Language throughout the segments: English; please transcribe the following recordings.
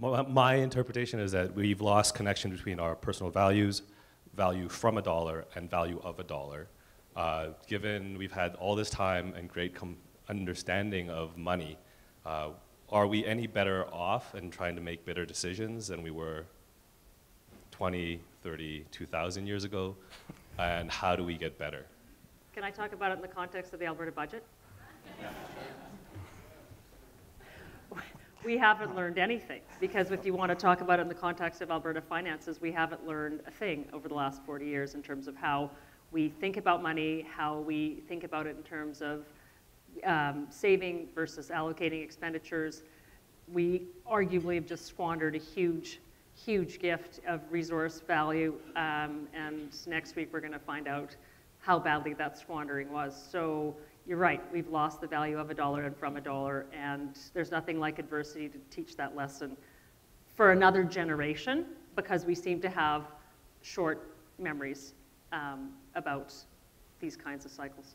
My interpretation is that we've lost connection between our personal values, value from a dollar, and value of a dollar. Given we've had all this time and great understanding of money, are we any better off in trying to make better decisions than we were 20, 30, 2,000 years ago? And how do we get better? Can I talk about it in the context of the Alberta budget? We haven't learned anything, because if you want to talk about it in the context of Alberta finances, we haven't learned a thing over the last 40 years in terms of how we think about money, how we think about it in terms of saving versus allocating expenditures. We arguably have just squandered a huge gift of resource value, and next week we're going to find out how badly that squandering was. So you're right, we've lost the value of a dollar and from a dollar, and there's nothing like adversity to teach that lesson for another generation, because we seem to have short memories about these kinds of cycles.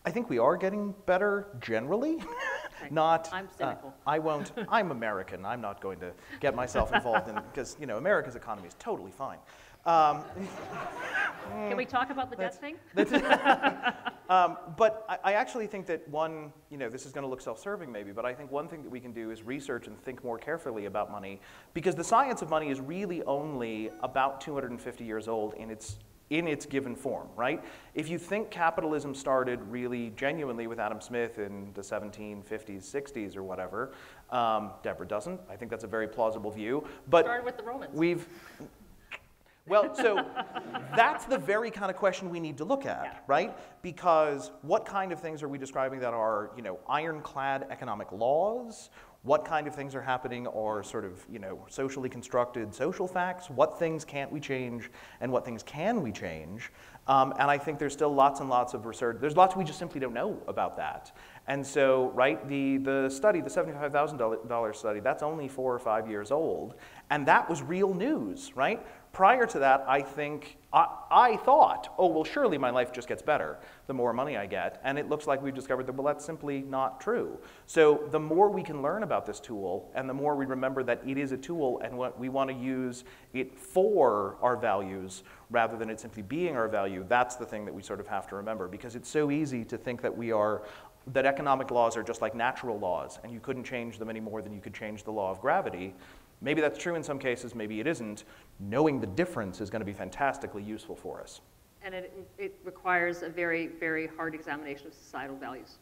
I think we are getting better generally. Okay. Not. I'm cynical. I won't. I'm American. I'm not going to get myself involved in, because America's economy is totally fine. Can we talk about the debt thing? But I actually think that one, this is going to look self-serving maybe, but I think one thing that we can do is research and think more carefully about money, because the science of money is really only about 250 years old in its given form, right? If you think capitalism started really genuinely with Adam Smith in the 1750s, 60s, or whatever, Deborah doesn't. I think that's a very plausible view. But started with the Romans. Well, so that's the very kind of question we need to look at, right? Because what kind of things are we describing that are, ironclad economic laws? What kind of things are happening are sort of, socially constructed social facts? What things can't we change and what things can we change? And I think there's still lots and lots of research. There's lots we just simply don't know about that. And so, right, the study, the $75,000 study, that's only 4 or 5 years old. And that was real news, right? Prior to that, I thought, oh, well, surely my life just gets better the more money I get. And it looks like we've discovered that, well, that's simply not true. So the more we can learn about this tool, and the more we remember that it is a tool and what we want to use it for our values rather than it simply being our value, that's the thing that we sort of have to remember. Because it's so easy to think that that economic laws are just like natural laws, and you couldn't change them any more than you could change the law of gravity. Maybe that's true in some cases, maybe it isn't. Knowing the difference is going to be fantastically useful for us. And it requires a very, very hard examination of societal values.